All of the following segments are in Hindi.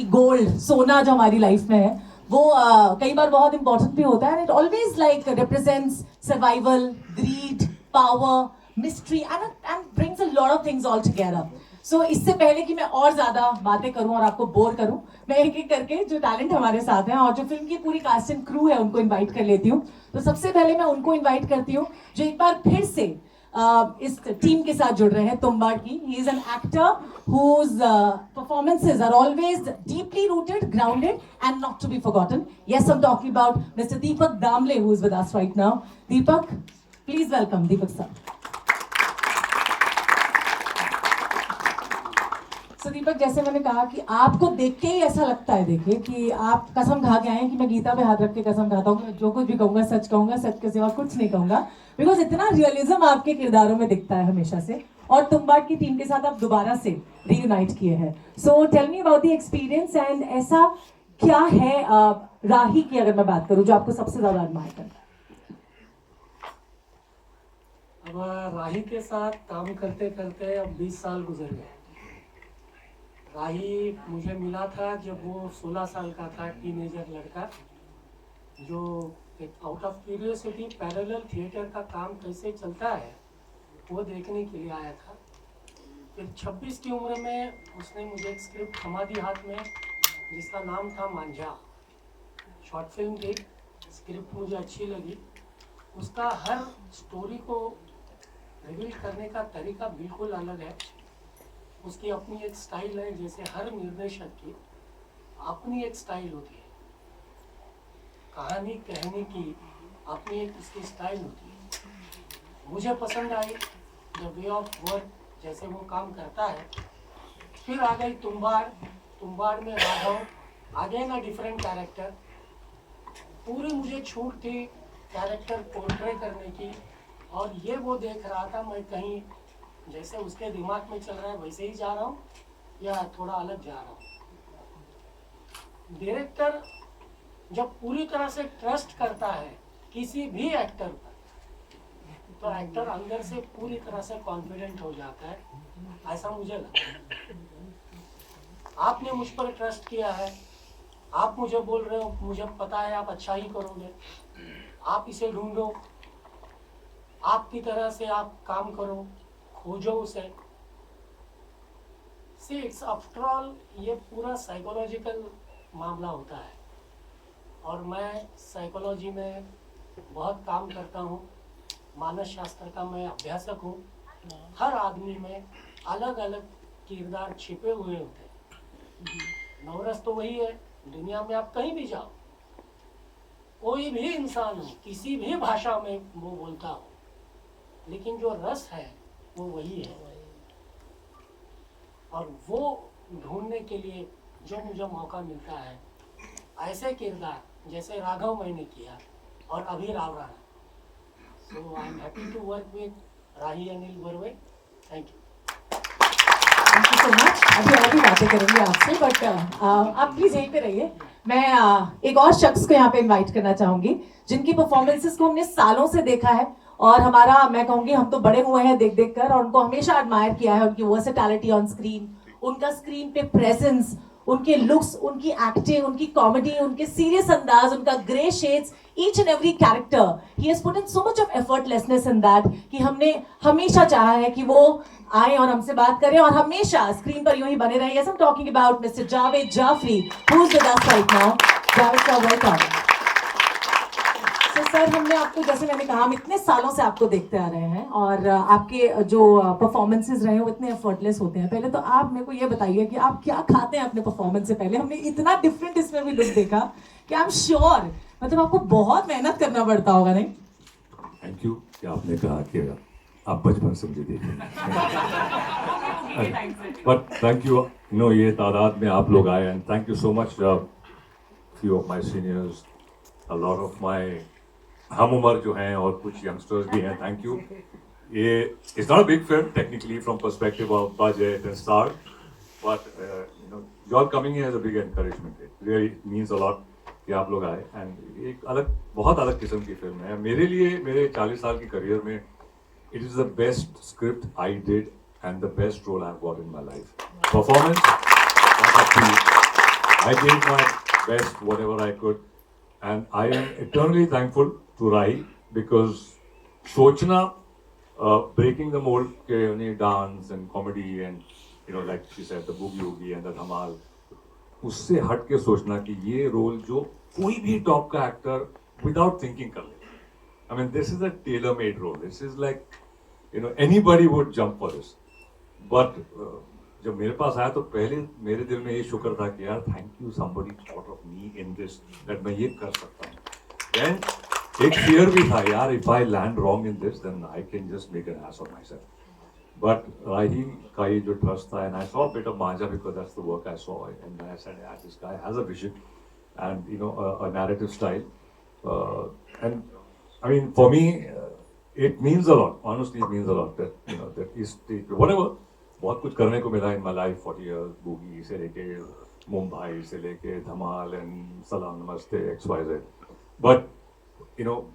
कि गोल्ड सोना जो हमारी लाइफ में है वो कई बार बहुत इंपॉर्टेंट भी होता है. And it always like represents survival, greed, power, mystery and brings a lot of things all together. So इससे पहले कि मैं और ज्यादा बातें करूं और आपको बोर करूं, मैं एक एक करके जो टैलेंट हमारे साथ हैं और जो फिल्म की पूरी कास्ट एंड क्रू है उनको इनवाइट कर लेती हूं. तो सबसे पहले मैं उनको इनवाइट करती हूं जो एक बार फिर से इस टीम के साथ जुड़ रहे हैं, तुम्बाड़ की. He is an actor whose performances are always deeply rooted, grounded, and not to be forgotten. Yes, I'm talking about Mr. Deepak Damle, who is with us right now. Deepak, please welcome Deepak sir. So दीपक, जैसे मैंने कहा कि आपको देख के ही ऐसा लगता है, देखिए कि आप कसम खा के आए हैं कि मैं गीता पे हाथ रख के कसम खाता हूँ कि मैं जो कुछ भी कहूँगा सच के सिवा कुछ नहीं कहूँगा, बिकॉज इतना रियलिज्म आपके किरदारों में दिखता है हमेशा से. और तुम्बाड़ की टीम के साथ आप दोबारा से रीयूनाइट किए हैं. So tell me about the experience and ऐसा क्या है राही की अगर मैं बात करूँ जो आपको सबसे ज्यादा एडमायर करता है. अब राही के साथ काम करते करते अब 20 साल गुजर गए. राही मुझे मिला था जब वो 16 साल का था, टीनेजर लड़का जो एक out of curiosity parallel theatre का काम कैसे चलता है वो देखने के लिए आया था. फिर 26 की उम्र में उसने मुझे एक स्क्रिप्ट थमा दी हाथ में जिसका नाम था मांझा. शॉर्ट फिल्म थी, स्क्रिप्ट मुझे अच्छी लगी. उसका हर स्टोरी को रिवील करने का तरीका बिल्कुल अलग है. उसकी अपनी एक स्टाइल है, जैसे हर निर्देशक की अपनी एक स्टाइल होती है. कहानी कहने की अपनी एक उसकी स्टाइल होती है. मुझे पसंद I the way of work, जैसे वो काम करता है. फिर आ गई तुम्बाड़ में Raghav, again a different character. पूरी मुझे छूट थी कैरेक्टर पोर्ट्रे करने की, और ये वो देख रहा था मैं कहीं जैसे उसके दिमाग में चल रहा है वैसे ही जा रहा हूँ या थोड़ा अलग जा रहा हूँ. डायरेक्टर जब पूरी तरह से ट्रस्ट करता है किसी भी एक्टर पर, तो एक्टर अंदर से पूरी तरह से कॉन्फिडेंट हो जाता है, ऐसा मुझे लगता है. आपने मुझ पर ट्रस्ट किया है, आप मुझे बोल रहे हो, मुझे पता है आप अच्छा ही करोगे, आप इसे ढूंढो, आपकी तरह से आप काम करो, खोजो उसे. सी इट्स आफ्टर ऑल ये पूरा साइकोलॉजिकल मामला होता है, और मैं साइकोलॉजी में बहुत काम करता हूँ. मानस शास्त्र का मैं अभ्यासक हूँ. हर आदमी में अलग अलग किरदार छिपे हुए होते हैं. नवरस तो वही है, दुनिया में आप कहीं भी जाओ, कोई भी इंसान हो, किसी भी भाषा में वो बोलता हो, लेकिन जो रस है वो वही है. और वो ढूंढने के लिए जो मुझे मौका मिलता है, ऐसे किरदार जैसे राघव मैंने किया और अभी Rao Rana. So I am happy to work with Rahi Anil Barve. Thank you. Thank you so much. अभी और भी बातें करेंगे आपसे, बट आप प्लीज यहीं पे रहिए. मैं एक और शख्स को यहाँ पे इनवाइट करना चाहूंगी जिनकी परफॉर्मेंसेस को हमने सालों से देखा है, और हमारा, मैं कहूंगी हम तो बड़े हुए हैं देख देख कर, और उनको हमेशा एडमायर किया है. उनकी वर्सेटैलिटी ऑन स्क्रीन, उनका स्क्रीन पे प्रेजेंस, उनके लुक्स, उनकी एक्टिंग, उनकी कॉमेडी, उनके सीरियस अंदाज, उनका grey shades, each and every character he has put in so much of effortlessness in that कि हमने हमेशा चाहा है कि वो आए और हमसे बात करें और हमेशा स्क्रीन पर यूं ही बने रहे. Yes, I am talking about mister Javed Jafri, who is with us right now. Javed sir, welcome. Sir, हमने आपको, जैसे मैंने कहा, हम इतने सालों से आपको देखते आ रहे हैं, और आपके जो परफॉर्मेंसेस रहे हैं वो इतने एफर्टलेस होते हैं. पहले तो आप मेरे को ये बताइए कि आप क्या खाते हैं अपने परफॉर्मेंस से पहले. हमने इतना डिफरेंट इसमें भी लुक देखा कि आई एम श्योर मतलब आपको बहुत मेहनत करना पड़ता होगा, नहीं? थैंक यू कि आपने कहा कि आप बचपन से मुझे देखें. बट थैंक यू, ये तादाद में आप लोग आए, and thank you so much. Few of my seniors, a lot of my हम उम्र जो हैं, और कुछ यंगस्टर्स भी हैं. Thank you. ये it's not a big film technically from perspective of budget and star, but your coming here is a big encouragement. It really means a lot कि आप लोग आए. एंड एक बहुत अलग किस्म की फिल्म है मेरे लिए. मेरे 40 साल की करियर में it is the best script I did and the best role I have got in my life. Performance I gave my best, whatever I could, and I am eternally thankful to Rahi because सोचना, breaking the mold, dance and comedy and like she said, the boogie woogie and the धमाल, उससे हट के सोचना कि ये रोल जो कोई भी टॉप का एक्टर without thinking कर ले. I mean, this is a tailor-made role. This is like, anybody would jump for this. But जब मेरे पास आया तो पहले मेरे दिल में ये शुक्र था कि यार thank you somebody thought of me in this, that मैं ये कर सकता हूँ. Then एक fear भी था यार, if I land wrong in this then I can just make an ass of myself. But Rahi का ये जो trust था, and I saw a bit of Manja because that's the work I saw, and then I said, yeah, this guy has a vision and a narrative style, and I mean for me it means a lot. Honestly, it means a lot that that is whatever. बहुत कुछ करने को मिला इन माई लाइफ 40 years, बूगी से लेके मुंबई से लेके धमाल एंड सलाम नमस्ते XYZ. बट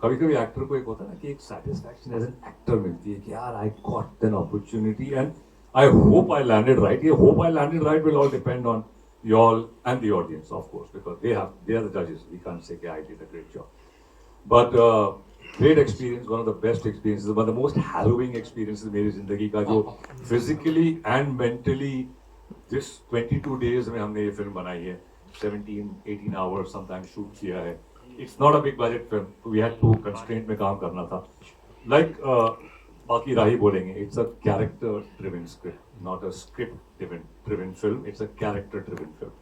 कभी कभी एक्टर को एक होता है ना कि एक सेटिस्फैक्शन एज एन एक्टर मिलती है कि यार I got an opportunity and I hope I landed right. ये hope I landed right will all depend on you all and the audience of course because they are the जजेस. वी कांट से कि I did a great job. But great experience, one of the best experiences, one of the most harrowing experiences मेरी जिंदगी का, जो physically and mentally this 22 days में हमने ये फिल्म बनाई है, 17-18 hours sometimes shoot किया है. It's not a big budget film, we had to constraint में काम करना था. Like बाकी राही बोलेंगे, it's a character driven script, not a script driven film, it's a character driven film.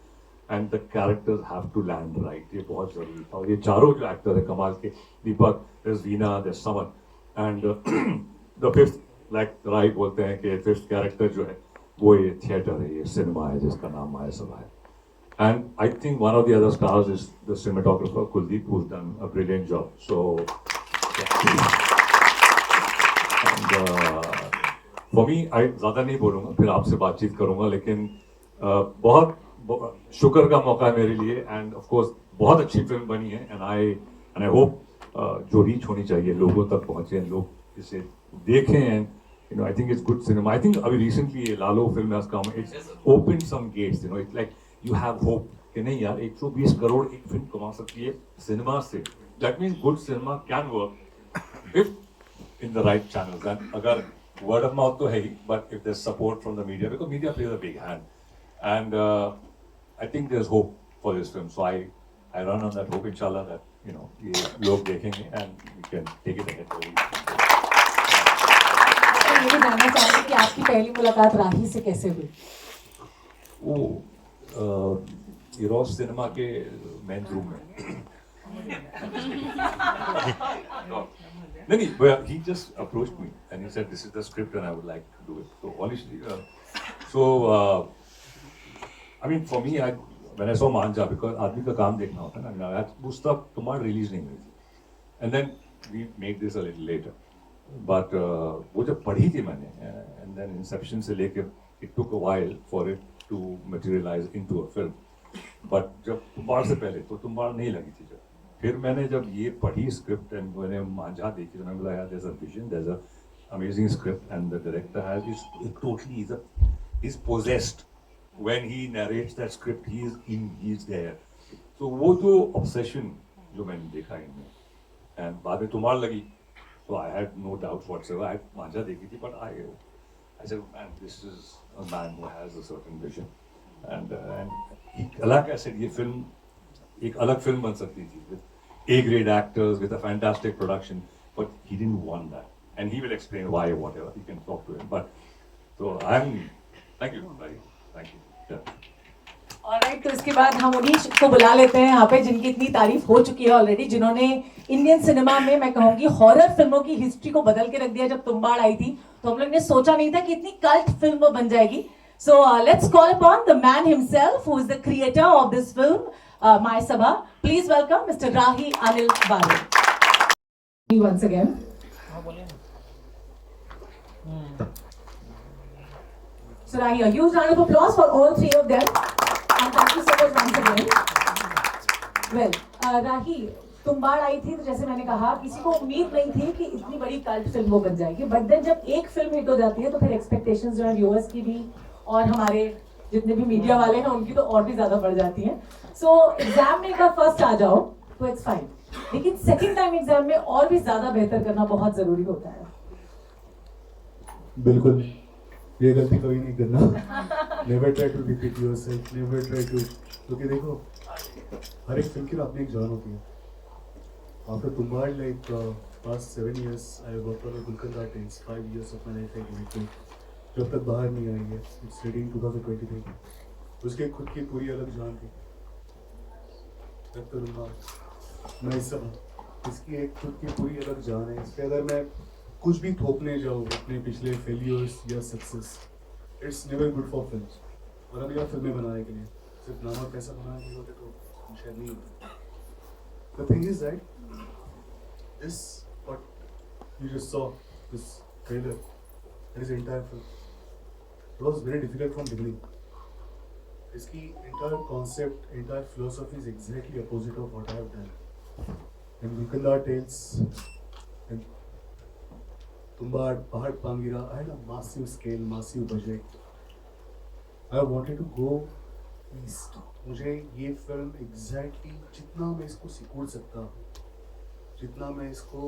And the characters have to land right. ये बहुत जरूरी था. और ये चारों जो एक्टर है कमाल के, दीपक, there's Veena, there's Saman, and the fifth, like राही बोलते हैं कि fifth character जो है वो ये थिएटर है, ये सिनेमा है जिसका नाम माया सभा है. And I think one of the other stars is the cinematographer Kuldeep, who's done a brilliant job. So and for me, I ज़्यादा नहीं बोलूँगा, फिर आपसे बातचीत करूँगा, लेकिन बहुत शुक्र का मौका है मेरे लिए. एंड ऑफ कोर्स बहुत अच्छी फिल्म बनी है, एंड आई होप जो रीच होनी चाहिए लोगों तक पहुंचे, लोग इसे देखें, and I think it's good cinema. I think अभी रिसेंटली ये Lalo film has come, it's open some gates, it's like you have hope कि नहीं यार 120 करोड़ एक फिल्म कमा सकती है सिनेमा से. That means good cinema can work if in the right channels. And अगर वर्ड ऑफ माउथ तो है ही, but if there support from the media, because media plays a big hand. And I think there's hope for this film, so I run on that hope, inshallah, that ये लोग देखेंगे and we can take it ahead. मैं ये भी जानना चाहूँगी कि आपकी पहली मुलाकात राही से कैसे हुई? वो इरोस सिनेमा के मेन रूम में. नहीं, but he just approached me and he said, "This is the script and I would like to do it." So honestly, I mean, for me, when I saw Manja, because आदमी का काम देखना होता है ना, उस तक तुम्हारी रिलीज नहीं हुई थी, and then we made this a little later. But वो जब पढ़ी थी मैंने, and then Inception से लेके it took a while for it to materialize into a film. But जब तुम्बाड़ से पहले तो तुम्बाड़ नहीं लगी थी. जब फिर मैंने जब ये पढ़ी स्क्रिप्ट and मैंने मांझा देखी तो मैंने बोला यार there's a vision, there's a amazing script, and the director is possessed. When he narrates that script, he's there. So वो जो obsession जो मैंने देखा इनमें, and बाद में तुम्हार लगी, so I had no doubts whatsoever. I मांझा देखी थी, but I said, man, this is a man who has a certain vision, and like I said, ये फिल्म एक अलग फिल्म बन सकती थी with A-grade actors, with a fantastic production, but he didn't want that, and he will explain why, whatever. You can talk to him, but so thank you, buddy. Thank you. Alright, तो इसके बाद हम उन्हीं को बुला लेते हैं यहाँ पे जिनकी इतनी तारीफ हो चुकी है ऑलरेडी, जिन्होंने इंडियन सिनेमा में, मैं कहूंगी, हॉरर फिल्मों की हिस्ट्री को बदल के रख दिया. जब तुम्बाड़ आई थी तो हम लोग ने सोचा नहीं था कि इतनी कल्ट फिल्म बन जाएगी. So let's call upon the man himself who is the creator of this film Mayasabha. Please welcome mister Rahi Anil Barve once again. So Rahi, a huge round of applause for all three of them, and thank you so much once again. Well, Rahi, Tumbbad आई थी तो जैसे मैंने कहा किसी को उम्मीद नहीं थी कि इतनी बड़ी कल्ट फिल्म वो बन जाएगी. बट देन जब एक फिल्म हिट हो जाती है तो फिर एक्सपेक्टेशंस जो है व्यूअर्स की भी और हमारे जितने भी मीडिया वाले हैं उनकी तो और भी ज्यादा बढ़ जाती हैं. सो एग्जाम में एक बार फर्स्ट आ जाओ तो इट्स फाइन, लेकिन सेकंड टाइम एग्जाम में और भी ज्यादा बेहतर करना बहुत जरूरी होता है. बिल्कुल नहीं, ये गलती कभी नहीं करना. Never try to repeat yourself, never try to, क्योंकि देखो हर एक फिल्म की ना अपनी एक जान होती है. After Tumbbad like past 7 years I worked on a Gulkanda Tales. 5 years of my life I committed. जब तक बाहर नहीं आई है, it's ready in 2023. उसके खुद की पूरी अलग जान थी. जब तक मैं सब इसकी एक खुद की पूरी अलग जान है. इस पे अगर मैं कुछ भी थोपने जाऊँ अपने पिछले फेलियर्स या success, it's never good for films. और अभी आप फिल्में बनाने के लिए सिर्फ नाम और पैसा बनाने के लिए होते तो शायद नहीं होता. The thing is that this what you just saw, this trailer, and his entire film, it was very difficult from beginning. इसकी entire concept, entire philosophy is exactly opposite of what I have done. And Gulkanda Tales, and Tumbad, Pahad Pangira, I had a massive scale, massive budget. I wanted to go east. मुझे ये फिल्म exactly जितना मैं इसको सिकुड़ सकता हूँ, जितना मैं इसको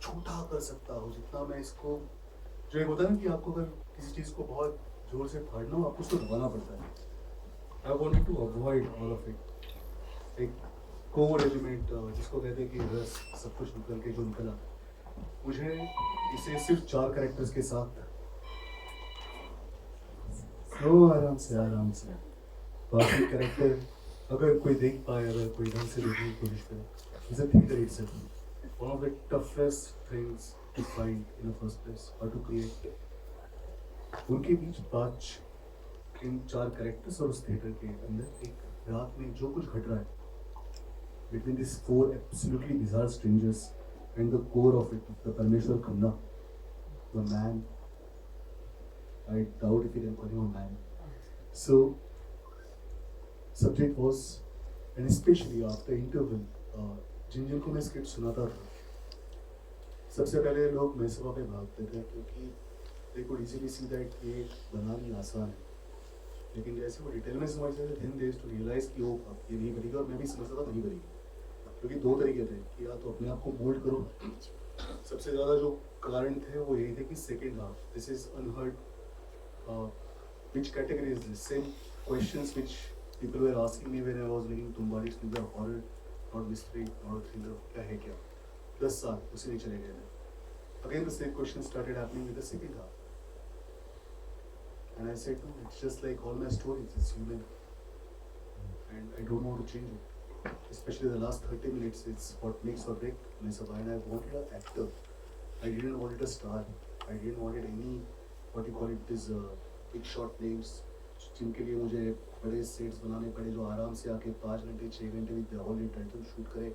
छोटा कर सकता हूँ, जितना मैं इसको, जो एक होता है ना कि आपको अगर किसी चीज़ को बहुत जोर से फाड़ना हो आपको उसको दबाना पड़ता है. I wanted to avoid all of it. एक कोर एलिमेंट जिसको कहते हैं कि रस सब कुछ निकल के जो निकला, मुझे इसे सिर्फ 4 कैरेक्टर्स के साथ आराम से बाकी कैरेक्टर अगर कोई देख पाए, अगर कोई ढंग से देखने की कोशिश करे, is a theater itself. One of the toughest things to find in the first place or to create. उनके बीच 5 इन 4 कैरेक्टर्स और उस थिएटर के अंदर एक रात में जो कुछ घट रहा है between these 4 absolutely bizarre strangers and the core of it, the Parmeshwar Khanna, the man. I doubt if you can call him a man. So subject was, and especially after interval, जिन जिनको मैं स्क्रिप्ट सुनाता था, सबसे पहले लोग मेसवा पे भागते थे क्योंकि they could easily see that ये बनानी आसान है. लेकिन जैसे वो डिटेल में समझते थे, देन दे टू रियलाइज कि वो ये नहीं बनेगी. और मैं भी समझता था नहीं बनेगी, क्योंकि 2 तरीके थे कि या तो अपने आप को मोल्ड करो. सबसे ज़्यादा जो कारण थे वो यही थे कि second half, this is unheard. Which category is this? Same questions which people were asking me when I was making Tumbadi. It's neither horror, not mystery, not thriller. क्या है क्या? 10 साल उसी में चले गए थे. Again the same question started happening with the second half. And I said, no, it's just like all my stories. It's human, and I don't want to change it. Especially the last 30 minutes, it's what makes or break Mesaba. And I wanted an actor. I didn't want a star. I didn't want any, what you call it, these big shot names. जिनके लिए मुझे बड़े सेट्स बनाने पड़े, जो आराम से आके 5 घंटे 6 घंटे विद होल टाइटल शूट करे,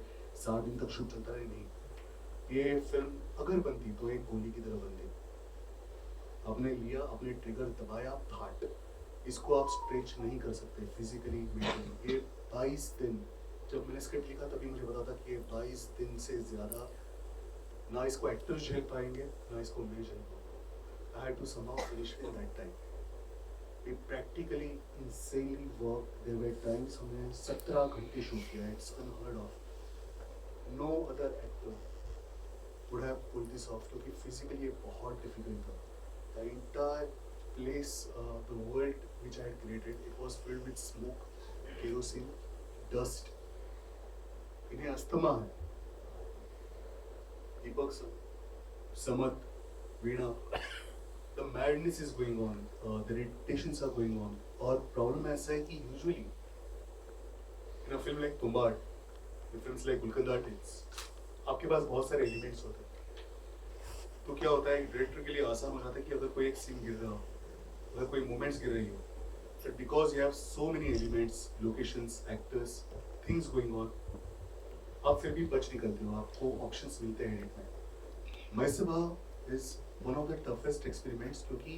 7 दिन तक शूट चलता रहे. नहीं, ये फिल्म अगर बनती तो एक गोली की तरह बनती. आपने लिया, आपने ट्रिगर दबाया, फाट. इसको आप स्ट्रेच नहीं कर सकते फिजिकली, मेंटली. ये 22 दिन, जब मैंने स्क्रिप्ट लिखा तभी मुझे पता था कि ये 22 दिन से ज़्यादा ना इसको एक्टर्स झेल पाएंगे, ना इसको मैं झेल पाऊंगा. I had to somehow finish in that time. We practically insanely worked. There were times हमने 17 घंटे शूट किया. It's unheard of. No other actor would have pulled this off क्योंकि physically ये बहुत difficult था. The entire place, the world which I had created, it was filled with smoke, kerosene, dust. इन्हें अस्थमा है. दीपक सर, समत, वीणा. The madness is going on, the irritations are going on. और problem ऐसा है कि usually in a film like Tumbad, in films like Gulkanda Tales, आपके पास बहुत सारे elements होते हैं. तो क्या होता है, डायरेक्टर के लिए आसान हो जाता है कि अगर कोई एक सीन गिर रहा हो, अगर कोई मोमेंट्स गिर रही हो, but because you have so many elements, locations, actors, things going on, आप फिर भी बच निकलते हो. आपको options मिलते हैं edit में. Maisaba is one of the toughest experiments क्योंकि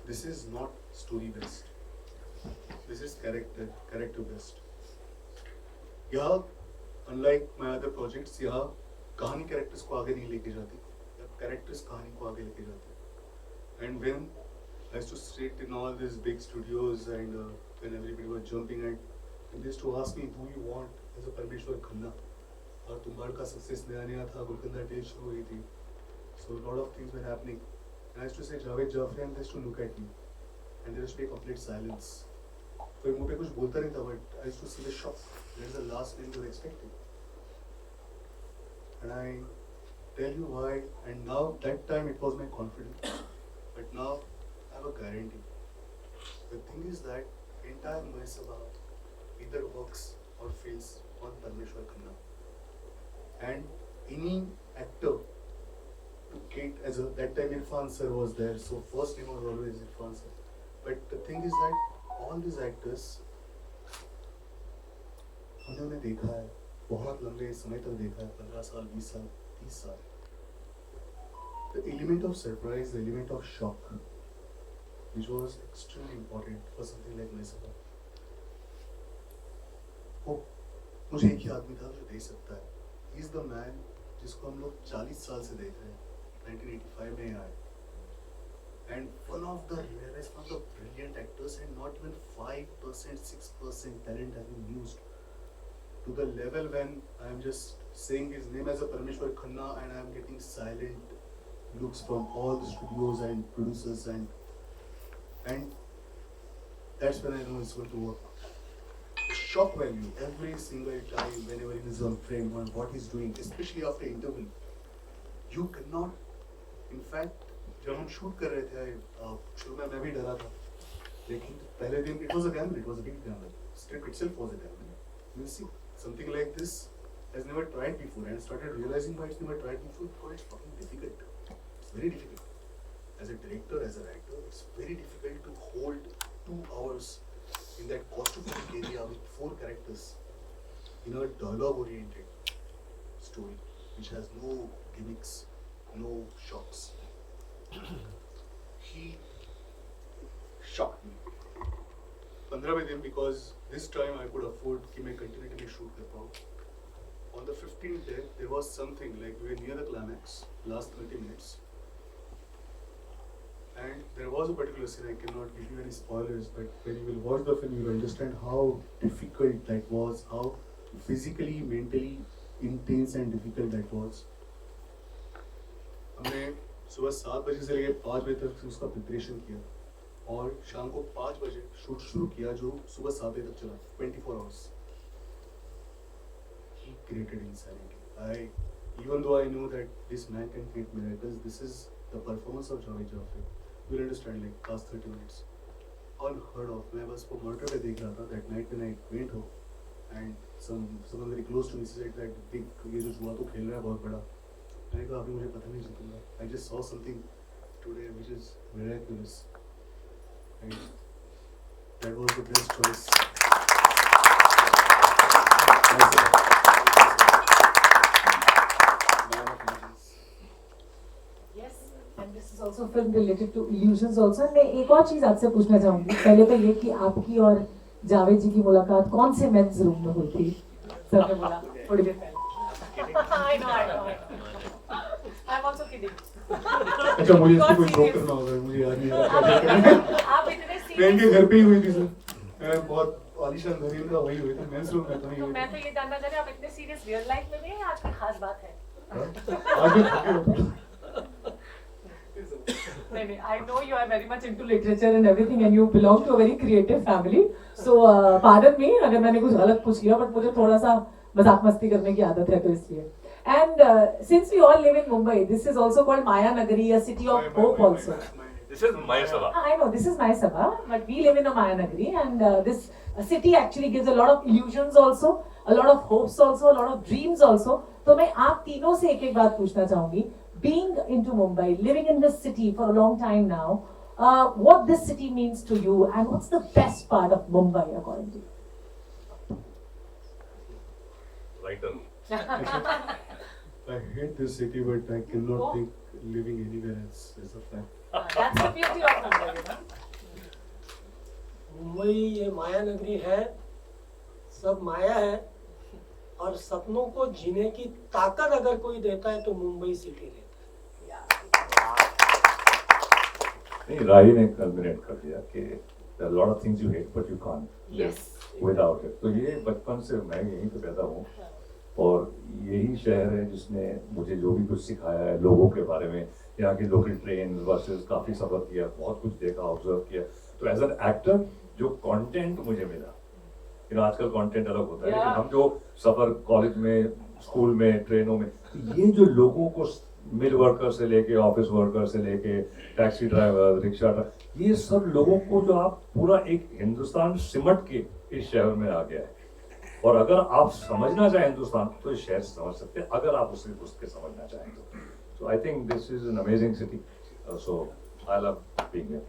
this is not story based, this is character based. यहाँ unlike my other projects, यहाँ कहानी कैरेक्टर्स को आगे नहीं लेके जाती, कैरेक्टर्स कहानी को आगे लेके जाते. And when I used to sit in all these big studios and when everybody was jumping and they used to ask me, who you want as a Parmeshwar Khanna? और तुम्बाड़ का सक्सेस नया नया था, गुलकंदा डेज शुरू हुई थी, so a lot of things were happening. And I used to say Javed Jaffrey and they used to look at me and there used to be a complete silence. कोई मुँह पे कुछ बोलता नहीं था, but I used to see the shock. That is the last name you were expecting. And I tell you why. And now that time it was my confidence, but now I have a guarantee. The thing is that entire Mahasabha either works or fails on Parmeshwar Khanna. And any actor to get as a, that time Irfan sir was there, so first name was always Irfan sir. But the thing is that all these actors हमने उन्हें देखा है, बहुत लंबे समय तक देखा है, 15 साल, 20 साल, 30 साल. The element of surprise, the element of shock, which was extremely important for something like Mahasabha. वो मुझे एक ही आदमी था जो दे सकता है. He is the man जिसको हम लोग 40 साल से देख रहे हैं, 1985 में आए. And one of the rarest, one of the brilliant actors, and not even 5%, 6% talent has been used to the level when I am just saying his name as a Parmeshwar Khanna and I am getting silent looks from all the studios and producers and that's when I know it's going to work. Shock value every single time whenever he is on frame on what he's doing, especially after interval. You cannot, in fact, जब हम शूट कर रहे थे शुरू में मैं भी डरा था, लेकिन पहले दिन it was a gamble, it was a big gamble. Script itself was a gamble. You see, something like this has never tried before and started realizing why it's never tried before because it's fucking difficult. It's very difficult. As a director, as a writer, it's very difficult to hold 2 hours in that claustrophobic area with 4 characters in a dialogue-oriented story which has no gimmicks, no shocks. He shocked me. 15वें दिन because this time I could afford कि मैं continuity में shoot कर पाऊँ. On the 15th day, there was something like we were near the climax, last 30 minutes. And there was a particular scene, I cannot give you any spoilers, but when you will watch the film, you will understand how difficult that was, how physically, mentally intense and difficult that was. हमने सुबह 7 बजे से लेकर 5 बजे तक उसका प्रिपरेशन किया और शाम को 5 बजे शूट शुरू किया जो सुबह 7 बजे तक चला, 24 hours. He created insanity. Even though I know that this man can create miracles, this is the performance of Javed Jaffrey. You will understand like past 30 minutes. Unheard of. मैं बस वो monitor पे देख रहा था that night when I went home and someone very close to me said that big ये जो जुआ तो खेल रहा है बहुत बड़ा. मैंने कहा अभी मुझे पता नहीं जीतूंगा. I just saw something today which is miraculous. And that was the best choice. And this is also a film related to illusions also. मैं एक और चीज आपसे पूछना चाहूंगी. पहले तो ये कि आपकी और जावेद जी की मुलाकात कौन से मेंस रूम में हुई थी? सर ने बोला थोड़ी देर पहले. I know. I'm also kidding. अच्छा मुझे इसको कोई जोक करना होगा, मुझे याद नहीं आ रहा. आप इतने मैं serious. इनके घर पे ही हुई थी सर. मैं बहुत आलीशान घर इनका वही हुई थी. मेंस रूम में तो नहीं तो हुई. मैं तो ये जानना चाह रही हूँ आप इतने सीरियस रियल लाइफ में भी हैं या आज कोई खास बात है? आज भी थके हो. नहीं, I know you are very much into literature and everything and you belong to a very creative family. So pardon me अगर मैंने कुछ गलत पूछ लिया, but मुझे थोड़ा सा मजाक मस्ती करने की आदत है तो इसलिए. And since we all live in Mumbai, this is also called Maya Nagari, a city of hope also. This is Mahasabha. I know this is Mahasabha, but we live in a Maya Nagari and this city actually gives a lot of illusions also, a lot of hopes also, a lot of dreams also. तो मैं आप तीनों से एक एक बात पूछना चाहूंगी. Being into Mumbai, living in this city for a long time now, what this city means to you and what's the best part of Mumbai according to you? Writer. I hate this city, but I cannot think living anywhere else as a fact. That's the beauty of Mumbai, you know? Mumbai ये माया नगरी है, सब माया है और सपनों को जीने की ताकत अगर कोई देता है तो मुंबई सिटी देता है. नहीं, राही ने कल्मिनेट कर दिया कि there are a lot of things you hate but you can't live without it. तो ये बचपन से मैं यहीं पे पैदा हूँ और यही शहर है जिसने मुझे जो भी कुछ सिखाया है लोगों के बारे में, यहाँ की लोकल ट्रेन बसेस, काफ़ी सफ़र किया, बहुत कुछ देखा, ऑब्जर्व किया। तो एज एन एक्टर जो कंटेंट मुझे मिला, आजकल कंटेंट अलग होता है, लेकिन हम जो सफ़र कॉलेज में, स्कूल में, ट्रेनों में, ये जो लोगों को मिल वर्कर से लेके ऑफिस वर्कर से लेके टैक्सी ड्राइवर, रिक्शा ड्राइवर, ये सब लोगों को जो आप पूरा एक हिंदुस्तान सिमट के इस शहर में आ गया है। और अगर आप समझना चाहें हिंदुस्तान तो इस शहर से समझ सकते हैं, अगर आप उसे घुस के समझना चाहें तो। So I think this is an amazing city, so I love being here.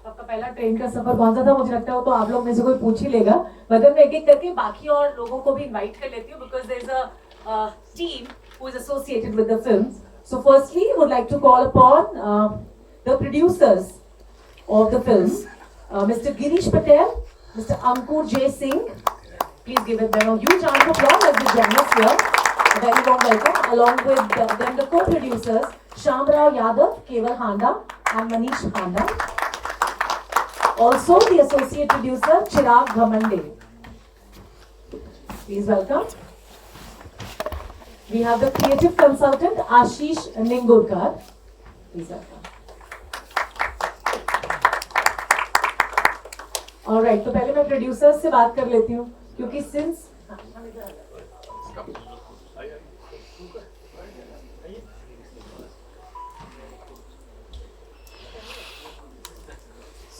आपका पहला ट्रेन का सफर कौन सा था? मुझे लगता है वो तो आप लोग में से कोई पूछ ही लेगा, मतलब मैं एक एक करके बाकी और लोगों को भी इनवाइट कर लेती हूँ because there is a team who is associated with the films. So firstly, would like to call upon the producers of the films, Mr. Girish Patel, Mr. Ankur J. Singh. Please give them a huge round of applause as they join us here. A very warm welcome. Along with them, the co-producers, Shamrao Yadav, Keval Handa, and Manish Handa. Also, the associate producer, Chirag Ghamande. Please welcome. We have the creative consultant Ashish Ningurkar. Please welcome. All right, तो पहले मैं प्रोड्यूसर्स से बात कर लेती हूँ क्योंकि सिंस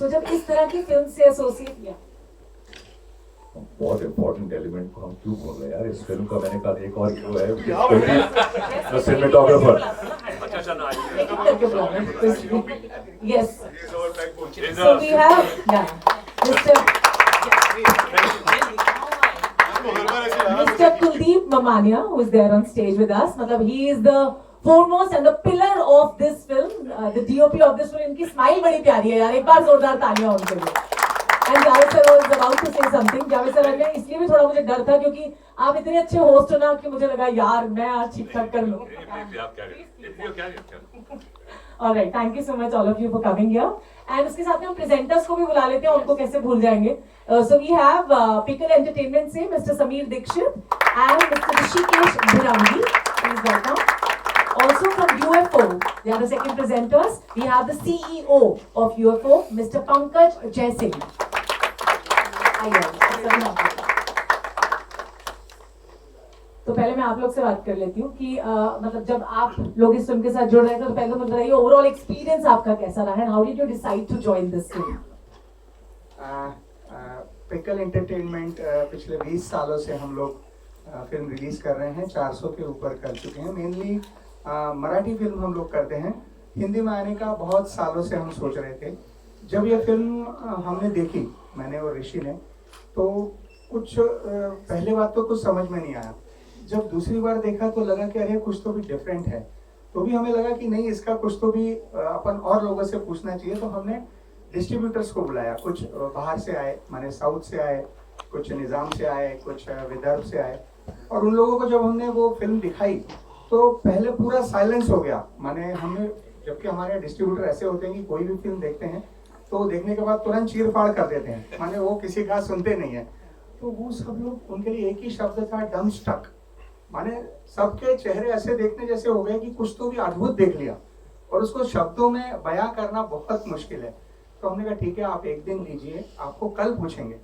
जब इस तरह की फिल्म से एसोसिएट किया, बहुत इम्पोर्टेंट एलिमेंट को हम क्यों बोल रहे हैं यार, इस फिल्म का मैंने कहा एक और हीरो है, cinematographer. Yes. So we have Mr. Kuldeep Mamania, who is there on stage with us. मतलब he is the foremost and the pillar of this film, the DOP of this film. इनकी स्माइल बड़ी प्यारी है यार, एक बार जोरदार तालियां उनके लिए। And Javed sir was about to say something. Javed sir ने इसलिए भी थोड़ा मुझे डर था क्योंकि आप इतने अच्छे होस्ट हो ना कि मुझे लगा यार मैं आज ठीक ठाक कर लूं। Alright, thank you so much all of you for coming here. And उसके साथ में हम प्रेजेंटर्स को भी बुला लेते हैं, उनको कैसे भूल जाएंगे। So we have Pickle Entertainment से Mr. Sameer Dikshit and Mr. Rishikesh Bhirangi. Please welcome. Also from UFO, they are the second presenters. We have the CEO of UFO, Mr. Pankaj Jaisingh. तो पहले मैं आप लोग से बात कर लेती हूँ कि मतलब जब आप लोग इस फिल्म के साथ जुड़ रहे थे तो पहले तो बताइए ओवरऑल एक्सपीरियंस आपका कैसा रहा है, how did you decide to join this film? Pickle Entertainment पिछले 20 सालों से हम लोग फिल्म रिलीज कर रहे हैं, 400 के ऊपर कर चुके हैं। मेनली मराठी फिल्म हम लोग करते हैं, हिंदी में आने का बहुत सालों से हम सोच रहे थे। जब ये फिल्म हमने देखी, मैंने और ऋषि ने, तो कुछ पहले बात तो कुछ समझ में नहीं आया। जब दूसरी बार देखा तो लगा कि अरे कुछ तो भी डिफरेंट है, तो भी हमें लगा कि नहीं इसका कुछ तो भी अपन और लोगों से पूछना चाहिए। तो हमने डिस्ट्रीब्यूटर्स को बुलाया, कुछ बाहर से आए, माने साउथ से आए, कुछ निज़ाम से आए, कुछ विदर्भ से आए, और उन लोगों को जब हमने वो फिल्म दिखाई तो पहले पूरा साइलेंस हो गया। माने हमने, जबकि हमारे डिस्ट्रीब्यूटर ऐसे होते हैं कि कोई भी फिल्म देखते हैं तो देखने के बाद तुरंत चीर फाड़ कर देते हैं, माने वो किसी का सुनते नहीं है। तो वो सब लोग, उनके लिए एक ही शब्द था, डम स्टक। माने सबके चेहरे ऐसे देखने जैसे हो गए कि कुछ तो भी अद्भुत देख लिया, और उसको शब्दों में बयां करना बहुत मुश्किल है। तो हमने कहा ठीक है, आप एक दिन लीजिए, आपको कल पूछेंगे।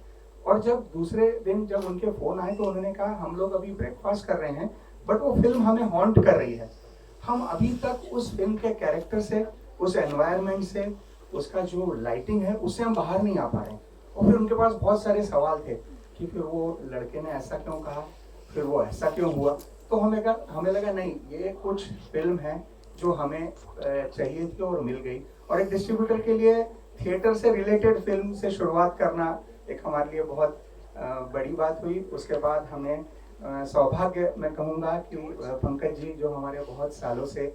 और जब दूसरे दिन जब उनके फोन आए तो उन्होंने कहा हम लोग अभी ब्रेकफास्ट कर रहे हैं, बट वो फिल्म हमें हॉन्ट कर रही है। हम अभी तक उस फिल्म के कैरेक्टर से, उस एनवायरनमेंट से, उसका जो लाइटिंग है, उससे हम बाहर नहीं आ पा रहे हैं। और फिर उनके पास बहुत सारे सवाल थे कि फिर वो लड़के ने ऐसा क्यों कहा, फिर वो ऐसा क्यों हुआ। तो हमें लगा नहीं, ये कुछ फिल्म है जो हमें चाहिए थी और मिल गई। और एक डिस्ट्रीब्यूटर के लिए थिएटर से रिलेटेड फिल्म से शुरुआत करना एक हमारे लिए बहुत बड़ी बात हुई। उसके बाद हमें सौभाग्य, मैं कहूँगा कि पंकज जी जो हमारे बहुत सालों से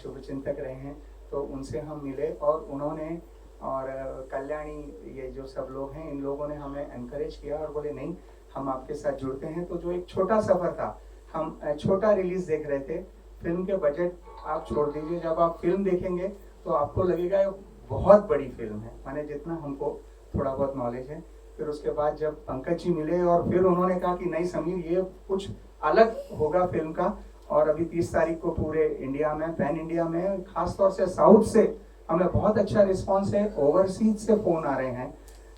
शुभचिंतक रहे हैं, तो उनसे हम मिले और उन्होंने, और कल्याणी, ये जो सब लोग हैं, इन लोगों ने हमें एनकरेज किया और बोले नहीं हम आपके साथ जुड़ते हैं। तो जो एक छोटा सफ़र था, हम छोटा रिलीज देख रहे थे, फिल्म के बजट आप छोड़ दीजिए, जब आप फिल्म देखेंगे तो आपको लगेगा बहुत बड़ी फिल्म है, माने जितना हमको थोड़ा बहुत नॉलेज है। फिर उसके बाद जब पंकज जी मिले और फिर उन्होंने कहा कि नहीं समीर, ये कुछ अलग होगा फिल्म का, और अभी 30 तारीख को पूरे इंडिया में, पैन इंडिया में, खासतौर से साउथ से हमें बहुत अच्छा रिस्पॉन्स है। ओवरसीज से फ़ोन आ रहे हैं,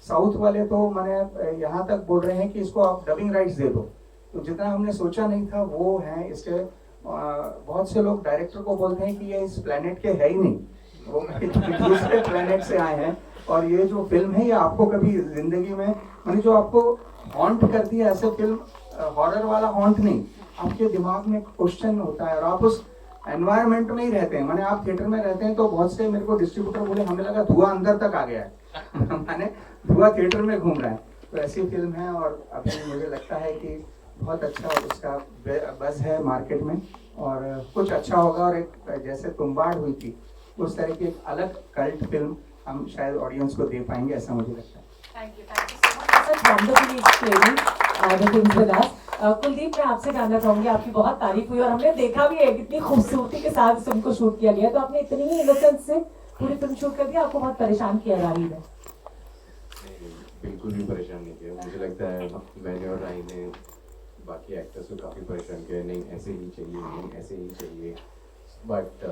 साउथ वाले तो मैंने यहाँ तक बोल रहे हैं कि इसको आप डबिंग राइट्स दे दो। तो जितना हमने सोचा नहीं था वो है। इसके बहुत से लोग डायरेक्टर को बोलते हैं कि ये इस प्लेनेट के है ही नहीं, वो दूसरे प्लेनेट से आए हैं। और ये जो फिल्म है ये आपको कभी जिंदगी में, माने जो आपको हॉन्ट करती है, ऐसे फिल्म हॉरर वाला हॉन्ट नहीं, आपके दिमाग में क्वेश्चन होता है और आप उस एनवायरनमेंट में ही रहते हैं। माने आप थिएटर में रहते हैं तो बहुत से मेरे को डिस्ट्रीब्यूटर बोले हमें लगा धुआं अंदर तक आ गया है माने धुआं थिएटर में घूम रहा है। तो ऐसी फिल्म है और अभी मुझे लगता है कि बहुत अच्छा उसका बज़ है मार्केट में और कुछ अच्छा होगा। और एक जैसे तुम्बाड़ हुई थी उस तरह की एक अलग कल्ट फिल्म हम शायद ऑडियंस को दे पाएंगे, ऐसा मुझे लगता है। Thank you so much. Such wonderfully explaining the things with us. Kuldeep, मैं आपसे जानना चाहूंगी, आपकी बहुत तारीफ हुई और हमने देखा भी है कितनी खूबसूरती के साथ इस फिल्म को शूट किया गया। तो आपने इतनी ही इनोसेंस से पूरी फिल्म शूट कर दिया, आपको बहुत परेशान किया राही ने? बिल्कुल भी परेशान नहीं किया। मुझे लगता है मैंने और राही ने बाकी एक्टर्स को काफ़ी परेशान किया, नहीं ऐसे ही चाहिए, नहीं ऐसे ही चाहिए। But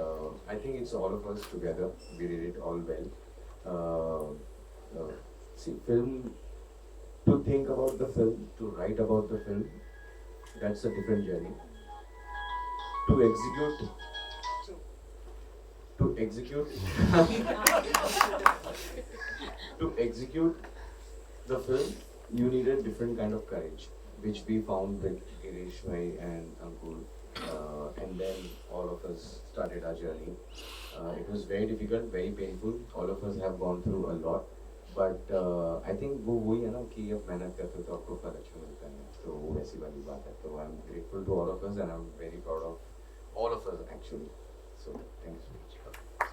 I think it's all of us together, we did it all well. See, film, to think about the film, to write about the film, that's a different journey. To execute to execute the film, you need a different kind of courage, which we found with Girish bhai and Ankur, and then all of us started our journey. It was very difficult, very painful. All of us have gone through a lot. But I think वो वही है ना कि अब मेहनत करते हो तो आपको फल अच्छा मिलता है, तो वो वैसी वाली बात है। तो I am grateful to all of us and I am very proud of all of us actually. So thank you so much.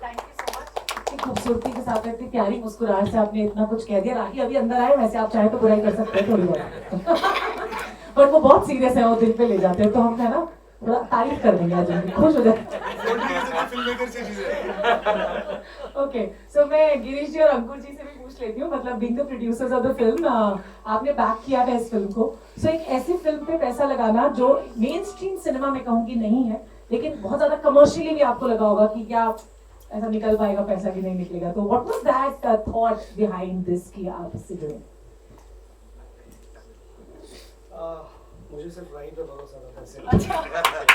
Thank you so much. इतनी खूबसूरती के साथ, इतनी प्यारी मुस्कुराहट से आपने इतना कुछ कह दिया। राही अभी अंदर आए, वैसे आप चाहे तो बुराई कर सकते हैं थोड़ी बहुत बट वो बहुत सीरियस है, वो दिल पे ले जाते हैं, तो हम है ना थोड़ा तारीफ कर देंगे आज उनकी, खुश हो जाए। ओके, सो मैं गिरीश जी और अंकुर जी से भी पूछ लेती हूँ, मतलब being the producers of the film, आपने बैक किया है इस फिल्म को। सो एक ऐसी फिल्म पे पैसा लगाना जो मेन स्ट्रीम सिनेमा में कहूँगी नहीं है, लेकिन बहुत ज्यादा कमर्शियली भी आपको लगा होगा कि क्या ऐसा निकल पाएगा पैसा कि नहीं निकलेगा, तो what was that thought behind this कि आप इससे जुड़े? मुझे सिर्फ राही पे भरोसा था पैसे। अच्छा,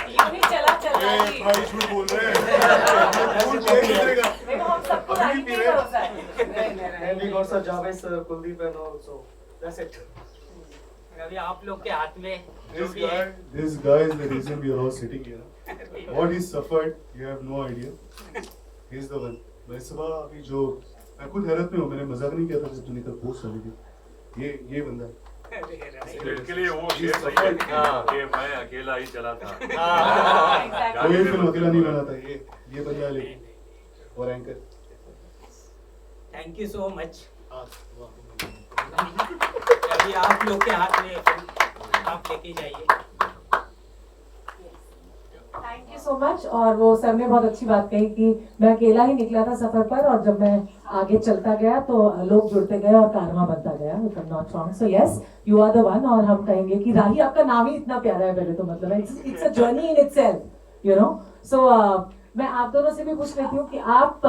ये भी चला जी। भाई झूठ बोल रहे हैं फूल केक मिलेगा। देखो हम सबको राही पे भरोसा है। And we got Sir Javed sir, Kuldeep and all, so that's it. अभी आप लोग के हाथ में जो This भी है। guy is the reason we are all sitting here. What he suffered, you have no idea. He is the one. मैं सुबह अभी जो मैं खुद हैरत में हूँ, मैंने मजाक नहीं किया था जब निकल पोस्ट वाली थी। ये बंदा है। इसके लिए वो शेर सही है कि मैं अकेला ही चला था। कोई फिल्म अकेला नहीं बना था, ये बंदा ले और anchor. Thank you so much. अभी आप लोग के हाथ में आप लेके जाइए। Thank you so much. और वो सर ने बहुत अच्छी बात कही कि मैं अकेला ही निकला था सफर पर, और जब मैं आगे चलता गया तो लोग जुड़ते गए और कारवां बनता गया। If I am not wrong, so yes you are the one. और हम कहेंगे कि राही आपका नाम ही इतना प्यारा है, पहले तो मतलब it's a journey in itself, you know. So मैं आप दोनों से भी पूछ लेती हूँ कि आप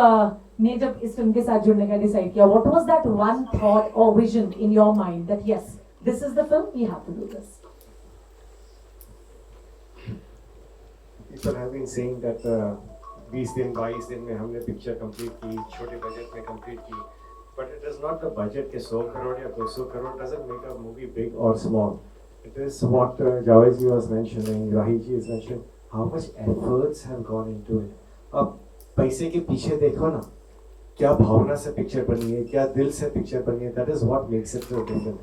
ने जब इस फिल्म के साथ जुड़ने का डिसाइड किया, what was that one thought और vision in your mind that yes this is the film, we have to do this? People have been saying that 20 दिन 22 दिन में हमने पिक्चर कंप्लीट की, छोटे बजट में कंप्लीट की, but it is not the budget के 100 करोड़ या 200 crore doesn't make a movie big or small. It is what Javed ji was mentioning, Rahi ji is mentioning, how much efforts have gone into it. अब पैसे के पीछे देखो ना, क्या भावना से पिक्चर बनी है, क्या दिल से पिक्चर बनी है, that is what makes it so different.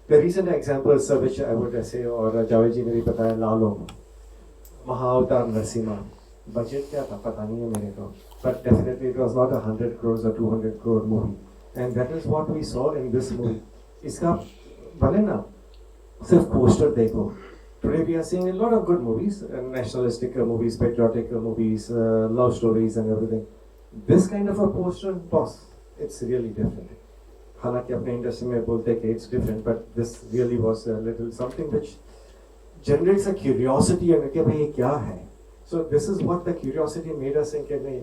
The recent examples which I would say और जावेद जी ने भी बताया, लालो, महाअवतार नरसिम्हा, बजट क्या था पता नहीं है मेरे को, but definitely it was not 100 crores or 200 crore movie, and that is what we saw in this movie. इसका भले ना सिर्फ पोस्टर देखो, today we are seeing a lot of good movies, nationalistic movies, patriotic movies, love stories and everything, This kind of a poster toss, it's really different. हालांकि अपने इंडस्ट्री में बोलते हैं कि it's different, but this really was a little something which generates a curiosity and कि भाई ये क्या है? So this is what the curiosity made us think कि नहीं,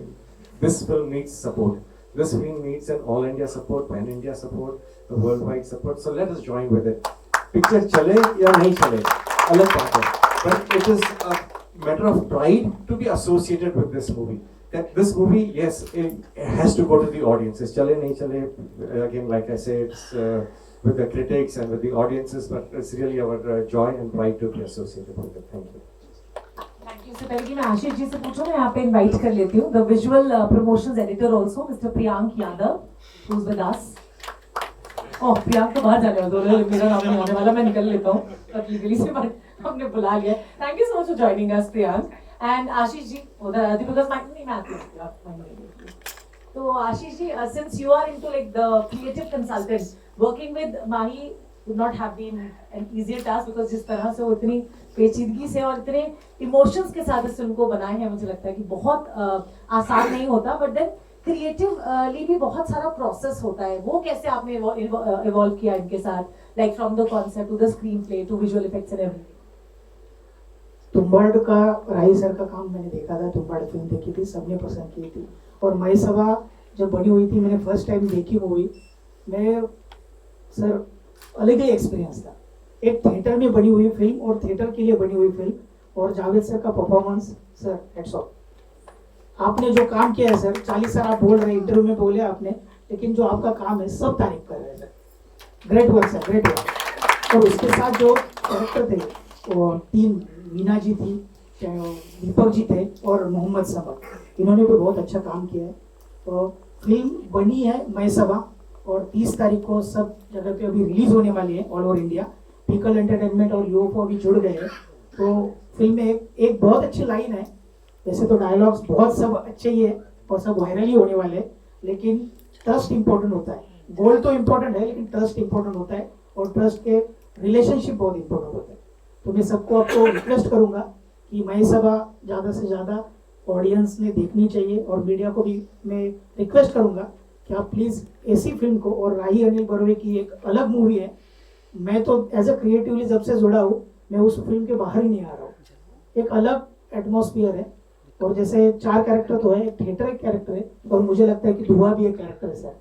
this film needs support. This film needs an all India support, pan India support, the worldwide support. So let us join with it. Picture चले या नहीं चले, अलग बात है. But it is a matter of pride to be associated with this movie. That this movie, yes, it has to go to the audiences. Chale nahi chale, again, like I say, it's with the critics and with the audiences, but it's really our joy and pride to be associated with it. Thank you. Thank you. से पहले कि मैं आशीष जी से पूछूं, मैं यहाँ पे इनवाइट कर लेती हूँ the visual promotions editor also mister Priyank Yadav who is with us. Oh, Priyank तो बाहर जाने वाला है, मेरा नाम नहीं आने वाला, मैं निकल लेता हूँ लीगली से, बट हमने बुला लिया। Thank you so much for joining us Priyank. And Ashish ji उधर आती बिकॉज नहीं मैं आती हूँ। तो Ashish ji, since you are into like the creative consultant, working with Mahi would not have been an easier task because जिस तरह से वो इतनी पेचीदगी से और इतने इमोशंस के साथ इस फिल्म को बनाए हैं, मुझे लगता है कि बहुत आसान नहीं होता, बट देन क्रिएटिवली भी बहुत सारा प्रोसेस होता है। वो कैसे आपने इवॉल्व किया इनके साथ, like from the concept to the screenplay to visual effects and everything? Tumbbad का राही सर का काम मैंने देखा था, तुम्बाड़ फिल्म देखी थी, सबने पसंद की थी। और मई सभा जब बनी हुई थी, मैंने फर्स्ट टाइम देखी मूवी, मैं सर अलग ही एक्सपीरियंस था। एक थिएटर में बनी हुई फिल्म और थिएटर के लिए बनी हुई फिल्म, और जावेद सर का परफॉर्मेंस, सर हैट्स ऑफ। आपने जो काम किया है सर, 40 साल आप बोल रहे हैं, इंटरव्यू में बोले आपने, लेकिन जो आपका काम है सब तारीफ कर रहे हैं sir. Great work sir, great work. और उसके साथ जो कैरेक्टर थे, वो 3 मीना जी थी, दीपक जी थे और मोहम्मद सबा, इन्होंने भी बहुत अच्छा काम किया है। तो फिल्म बनी है मई सभा, और 30 तारीख को सब जगह पे अभी रिलीज होने वाली है all over India. Pickle entertainment और यूएफओ अभी जुड़ गए हैं। तो फिल्म में एक बहुत अच्छी लाइन है, वैसे तो डायलॉग्स बहुत सब अच्छे ही है और सब वायरल ही होने वाले हैं, लेकिन ट्रस्ट इंपॉर्टेंट होता है। गोल तो इम्पोर्टेंट है, लेकिन ट्रस्ट इंपॉर्टेंट होता है, और ट्रस्ट के रिलेशनशिप बहुत इंपॉर्टेंट होता है। तो मैं सबको आपको रिक्वेस्ट करूंगा कि मई सभा ज़्यादा से ज़्यादा ऑडियंस ने देखनी चाहिए, और मीडिया को भी मैं रिक्वेस्ट करूंगा कि आप प्लीज़ ऐसी फिल्म को, और राही अनिल बर्वे की एक अलग मूवी है, मैं तो एज अ क्रिएटिवली जब से जुड़ा हूँ, मैं उस फिल्म के बाहर ही नहीं आ रहा हूँ। एक अलग एटमॉस्फेयर है, और जैसे 4 कैरेक्टर तो है, एक थिएटर एक कैरेक्टर है, और मुझे लगता है कि धुआं भी एक कैरेक्टर है सर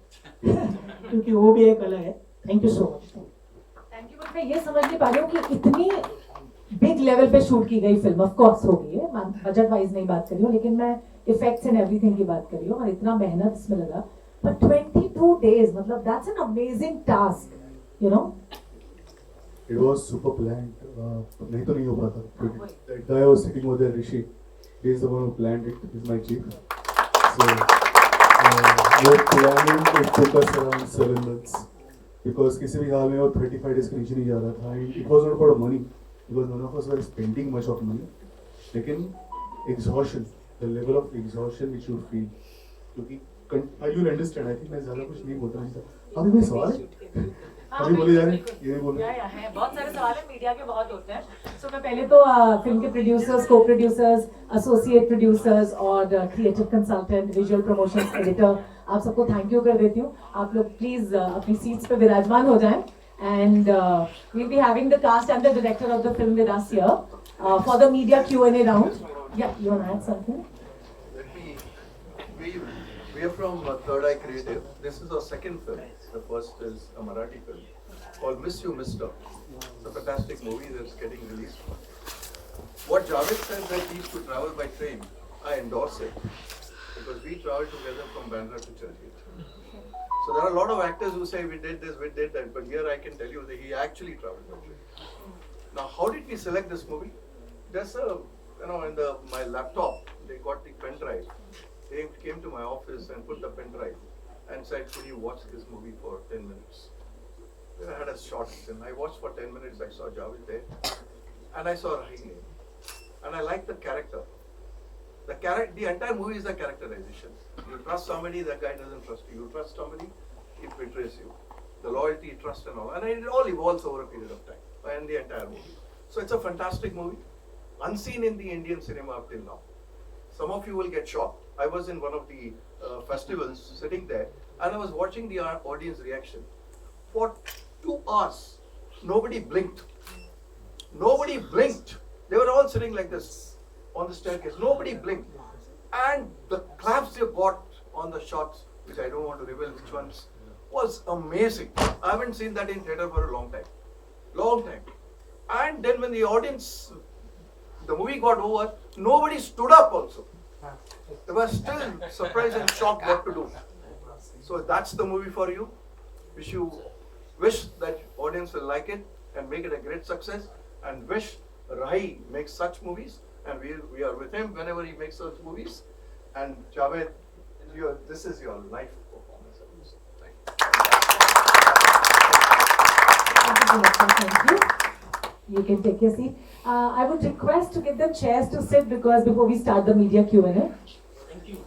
क्योंकि वो भी एक अलग है। Thank you so much. Thank you. But मैं ये समझ नहीं पा रही हूँ कि इतनी बिग लेवल पे शूट की गई फिल्म, ऑफ कोर्स होगी है, बजट वाइज नहीं बात कर रही हूँ, लेकिन मैं इफेक्ट्स एंड एवरीथिंग की बात कर रही हूँ, और इतना मेहनत इसमें लगा। But 22 days, मतलब that's an amazing task, you know. It was super planned. नहीं तो नहीं हो पाता, क्योंकि that guy was sitting over there, Rishi. He is the one who planned it. He's my chief. So वो planning it took us around 7 months because किसी भी हाल में वो 35 days के नीचे नहीं जा रहा था. It was not about money because none of us were spending much of money. लेकिन exhaustion, the level of exhaustion which you feel, क्योंकि you'll understand. I think मैं ज़्यादा कुछ नहीं बोलता नहीं था। अभी कोई सवाल है? अभी बोले जा रहे हैं, ये भी बोल रहे हैं। बहुत सारे सवाल हैं, मीडिया के बहुत होते हैं। सो मैं पहले तो फिल्म के प्रोड्यूसर्स, को प्रोड्यूसर्स, एसोसिएट प्रोड्यूसर्स और creative consultant, visual promotions editor, आप सबको थैंक यू कर देती हूँ। आप लोग प्लीज अपनी सीट्स पे विराजमान हो जाएं, and we'll be having the cast and the director of the film with us here for the media Q&A round. Yeah, you want to add something? We are from Third Eye Creative. This is our second film. The first is a Marathi film called Miss You, Mister. It's a fantastic movie that's getting released. What Javed said that he used to travel by train, I endorse it because we travel together from Bandra to Churchgate. So there are a lot of actors who say we did this, we did that, but here I can tell you that he actually traveled by train. Now, how did we select this movie? There's a, in my laptop, they got the pen drive. They came to my office and put the pen drive and said, could you watch this movie for 10 minutes? Then I had a short scene. I watched for 10 minutes, I saw Javed there, and I saw Rahim. And I liked the character. The entire movie is the characterization. You trust somebody, that guy doesn't trust you. You trust somebody, he betrays you. The loyalty, trust and all. And it all evolves over a period of time, and the entire movie. So it's a fantastic movie, unseen in the Indian cinema up till now. Some of you will get shocked. I was in one of the festivals, sitting there, and I was watching the audience reaction. For 2 hours, nobody blinked. Nobody blinked. They were all sitting like this on the staircase. Nobody blinked. And the claps they got on the shots, which I don't want to reveal which ones, was amazing. I haven't seen that in theatre for a long time. Long time. And then when the audience, the movie got over, nobody stood up also. They were still surprised and shocked what to do. So that's the movie for you. Wish that audience will like it and make it a great success, and wish Rahi makes such movies, and we are with him whenever he makes such movies. And Javed, this is your life performance. Thank you. Thank you. You can take your seat. I would request to give them chairs to sit because before we start the media Q&A. Thank you.